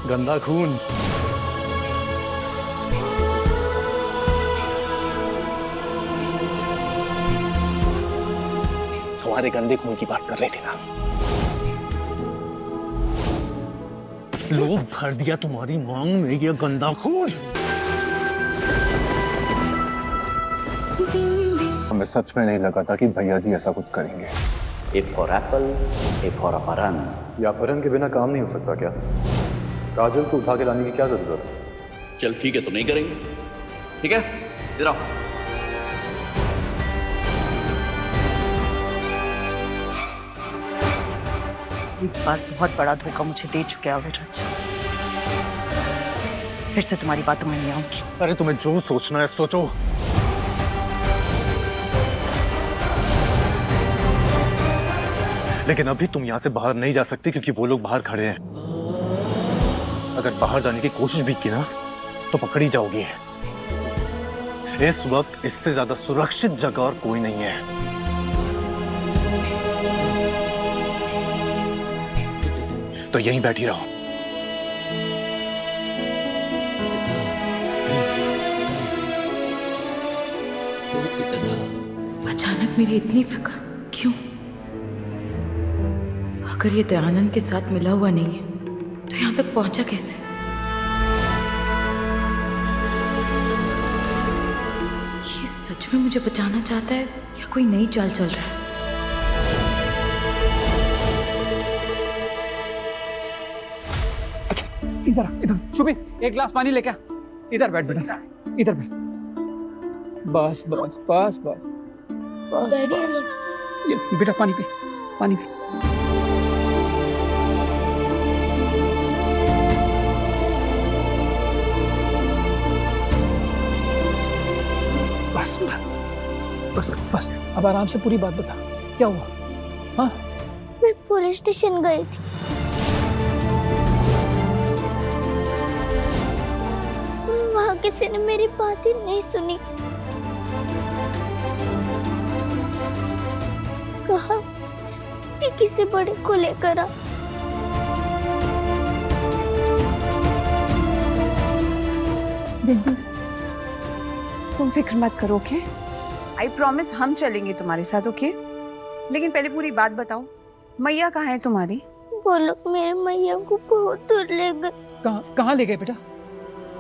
गंदा खून। तुम्हारे गंदे खून की बात कर रही थी ना। लोग भर दिया तुम्हारी मांग में ये गंदा खून। हमें सच में नहीं लगा था कि भैया जी ऐसा कुछ करेंगे। एक फॉर एप्पल, एक फॉर अपहरण। या अपहरण के बिना काम नहीं हो सकता क्या? काजल को उठा के लाने की क्या जरूरत है? चल ठीक है, तो नहीं करेंगे। ठीक है, इधर आओ। एक बार बहुत बड़ा धोखा मुझे दे चुके अविरज। फिर से तुम्हारी बातों में नहीं आऊंगी। अरे तुम्हें जो सोचना है सोचो। लेकिन अभी तुम यहाँ से बाहर नहीं जा सकती क्योंकि वो लोग बाहर खड़े हैं। अगर बाहर जाने की कोशिश भी की ना तो पकड़ी जाओगी। इस वक्त इससे ज्यादा सुरक्षित जगह और कोई नहीं है। तो यहीं बैठी रहो। अचानक मेरी इतनी फिक्र क्यों? अगर ये दयानंद के साथ मिला हुआ नहीं है तो यहाँ तक पहुंचा कैसे? ये सच में मुझे बचाना चाहता है या कोई नई चाल चल रहा है? इधर इधर शुभी, एक गिलास पानी लेके आ। इधर बैठ बेटा, इधर बैठ। बस बस बस बस ये बेटा पानी पी, पानी पी। बस बस बस अब आराम से पूरी बात बता, क्या हुआ? हाँ, मैं पुलिस स्टेशन गई थी। वहाँ किसी ने मेरी बात ही नहीं सुनी। कहा कि किसी बड़े को लेकर आ। तुम फिक्र मत करो, ओके? आई प्रॉमिस हम चलेंगे तुम्हारे साथ, ओके? लेकिन पहले पूरी बात बताओ, मैया कहाँ है तुम्हारी? वो लोग मेरे मैया को बहुत दूर ले गए। कहाँ ले गए बेटा?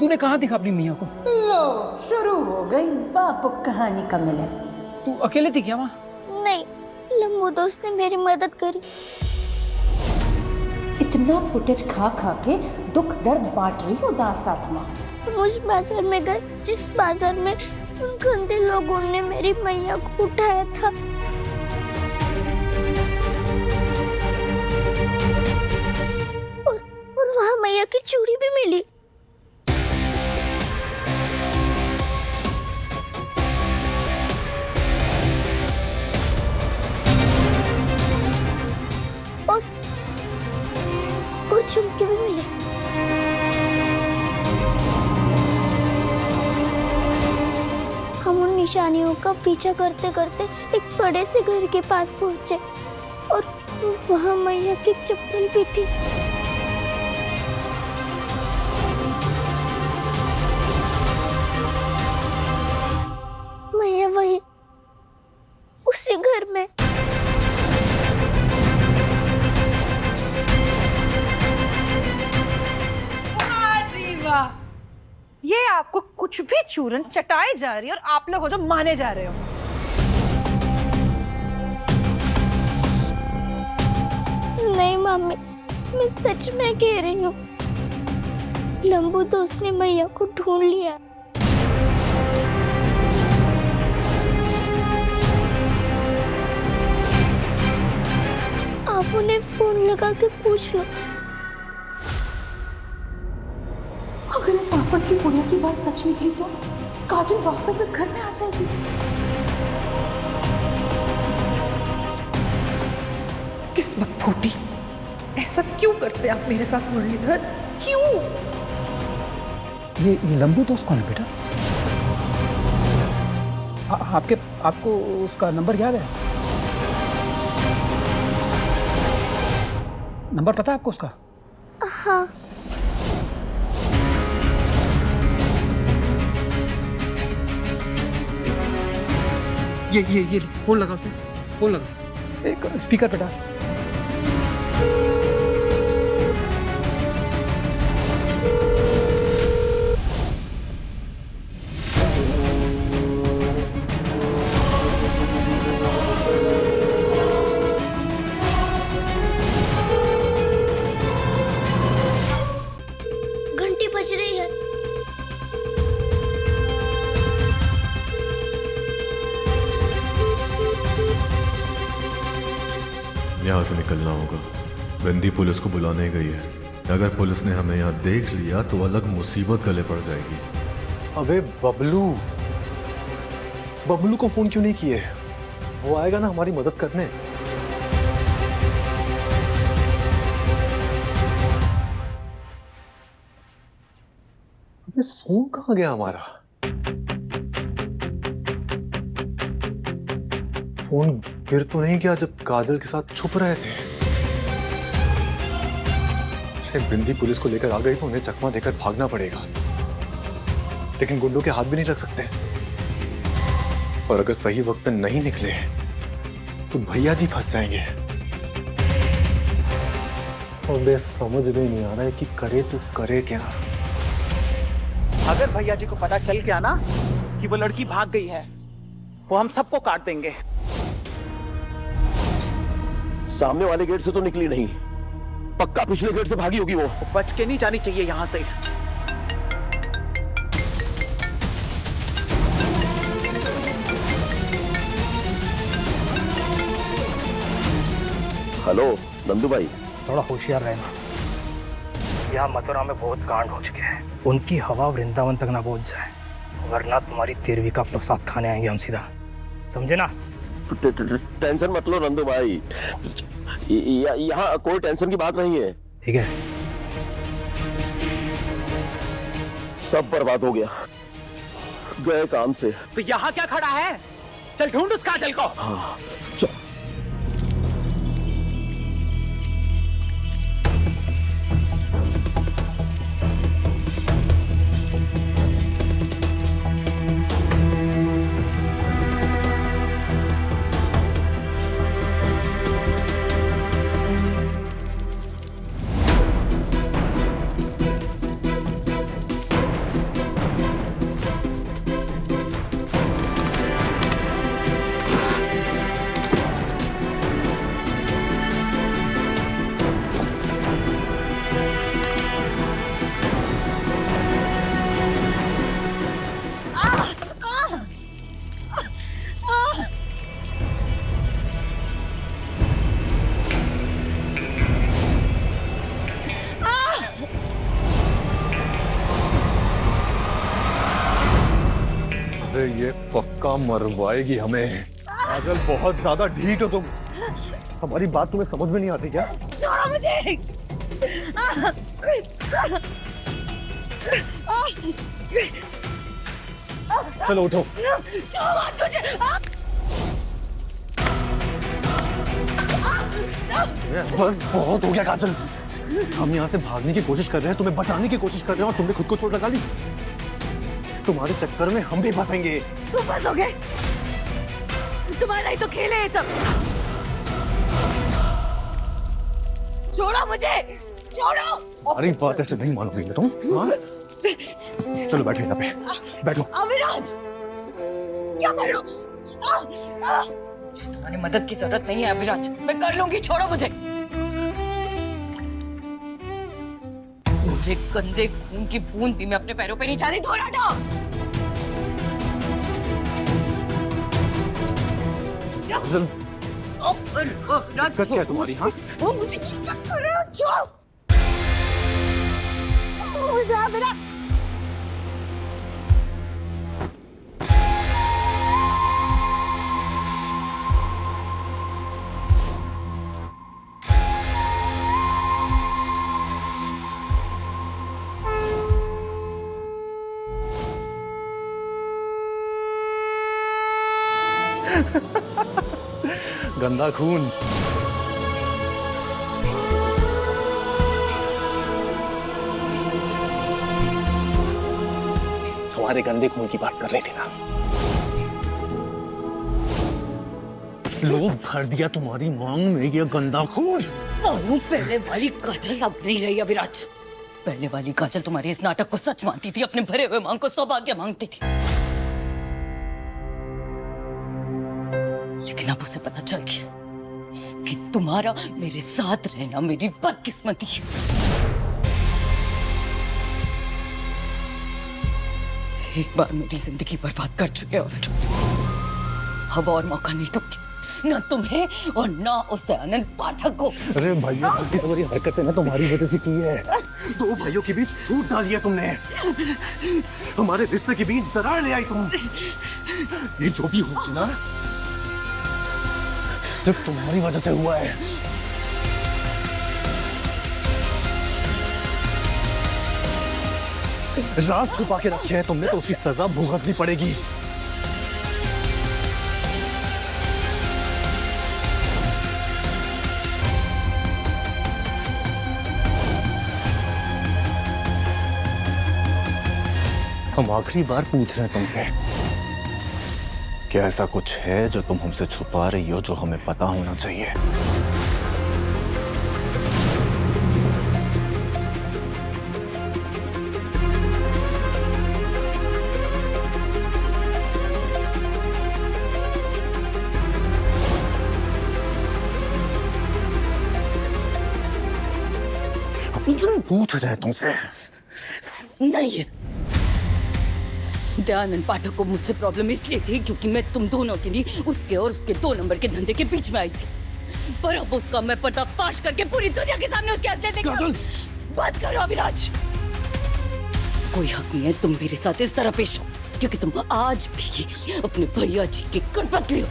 तूने कहाँ दिखा अपनी मियाँ को? लो शुरू हो गई बापू कहानी का मिले। तू अकेले थी क्या वहाँ? नहीं, लम्बू दोस्त ने मेरी मदद करी। इतना फुटेज खा खा के दुख दर्द बांट रही उदास आत्मा। हम उस बाजार में गए जिस बाजार में उन गंदे लोगों ने मेरी मैया को उठाया था। और वहाँ मैया की चूड़ी भी मिली। और झुमके भी मिले। हम उन निशानियों का पीछा करते करते एक बड़े से घर के पास पहुंचे और वहां मैया की चप्पल भी थी। मैया वही उसी घर में। ये आपको कुछ भी चूरन चटाई जा रही है और आप लोग हो जो माने जा रहे हो। नहीं मम्मी, मैं सच में कह रही हूँ। लंबू दोस्त ने मैया को ढूंढ लिया। आप उन्हें फोन लगा के पूछ लो। अगर इस आफत की पुड़िया की बात सच निकली तो काजल वापस इस घर में आ जाएगी। किस्मत फूटी। ऐसा क्यों करते आप मेरे साथ मुरलीधर? क्यों? ये लंबू दोस्त कौन है बेटा? आपको उसका नंबर याद है? नंबर पता है आपको उसका? हाँ। ये फोन लगा उसे, फोन लगा, एक स्पीकर पे डाल। घंटी बज रही है। यहाँ से निकलना होगा। बंदी पुलिस को बुलाने गई है। अगर पुलिस ने हमें यहाँ देख लिया तो अलग मुसीबत गले पड़ जाएगी। अबे बबलू, बबलू को फोन क्यों नहीं किए? वो आएगा ना हमारी मदद करने। अबे फोन कहाँ गया हमारा? फोन गिर तो नहीं गया जब काजल के साथ छुप रहे थे? शायद बिंदी पुलिस को लेकर आ गई तो उन्हें चकमा देकर भागना पड़ेगा, लेकिन गुंडों के हाथ भी नहीं लग सकते। और अगर सही वक्त पे नहीं निकले तो भैया जी फंस जाएंगे। और मैं समझ में नहीं आ रहा है कि करे तो करे क्या। अगर भैया जी को पता चल गया ना कि वो लड़की भाग गई है, वो हम सबको काट देंगे। सामने वाले गेट से तो निकली नहीं, पक्का पिछले गेट से भागी होगी वो। बच के नहीं जानी चाहिए यहाँ से। हेलो नंदू भाई, थोड़ा होशियार रहना। यहाँ मथुरा में बहुत कांड हो चुके हैं, उनकी हवा वृंदावन तक ना पहुंच जाए, वरना तुम्हारी 13वीं का प्रसाद खाने आएंगे हम सीधा, समझे ना? टेंशन मत लो नंदू भाई, यहाँ कोई टेंशन की बात नहीं है। ठीक है। सब बर्बाद हो गया, गए काम से। तो यहाँ क्या खड़ा है? चल ढूंढ उस काजल को। हाँ चल। ये पक्का मरवाएगी हमें। काजल बहुत ज्यादा ढीठ हो तुम। हमारी बात तुम्हें समझ में नहीं आती क्या? छोड़ो मुझे। चलो उठो। बहुत हो गया काजल, हम यहाँ से भागने की कोशिश कर रहे हैं, तुम्हें बचाने की कोशिश कर रहे हैं और तुमने खुद को चोट लगा ली। तुम्हारे चक्कर में हम भी फंसेंगे। तुम फंसोगे? तुम्हारा ही तो खेल है ये सब। छोड़ो मुझे, छोड़ो। अरे बात ऐसे नहीं मानोगी तुम। हाँ? चलो बैठो यहाँ पे, बैठो। अविराज, क्या कर रहे हो? तुम्हारी मदद की जरूरत नहीं है अविराज, मैं कर लूंगी, छोड़ो मुझे। मुझे गंदे खून की बूंद भी मैं अपने पैरों पे नहीं चाहती। दूर हटो। दिक्कत क्या है तुम्हारी? हाँ? वो मुझे क्या कर रहे हो? छोड़ो मुझे अविराज। गंदा खून। तुम्हारे गंदे खून की बात कर रही थी ना। लोग भर दिया तुम्हारी मांग में ये गंदा खून। पहले वाली काजल अब नहीं रही अविराज। पहले वाली काजल तुम्हारे इस नाटक को सच मानती थी, अपने भरे हुए मांग को सौभाग्य मांगती थी। लेकिन अब उसे पता चल गया कि तुम्हारा मेरे साथ रहना मेरी बदकिस्मती है। एक बार मेरी जिंदगी बर्बाद कर चुके हो अविराज, अब और मौका नहीं दूंगी, ना तुम्हें और ना उस दयानंद पाठक को। अरे भैया, तुम्हारी हरकतें ना तुम्हारी वजह से की है। दो भाइयों के बीच फूट डाली है तुमने, हमारे रिश्ते के बीच दरार ले आई तुम। ये जो भी हुआ ना सिर्फ तुम्हारी वजह से हुआ है। राज छुपा के रखे हैं तुमने तो उसकी सजा भुगतनी पड़ेगी। हम आखिरी बार पूछ रहे हैं तुमसे, क्या ऐसा कुछ है जो तुम हमसे छुपा रही हो जो हमें पता होना चाहिए? हम पूछ रहे हैं तुमसे। नहीं, दयानंद पाठक को मुझसे प्रॉब्लम इसलिए थी क्योंकि मैं तुम दोनों के लिए उसके और उसके 2 नंबर के धंधे के बीच में आई थी। पर अब उसका मैं पर्दाफाश करके पूरी दुनिया के सामने उसके असली दिखाऊं। बस करो अविराज, कोई हक नहीं है तुम मेरे साथ इस तरह पेश हो, क्योंकि तुम आज भी अपने भैया जी के कठपुतली हो।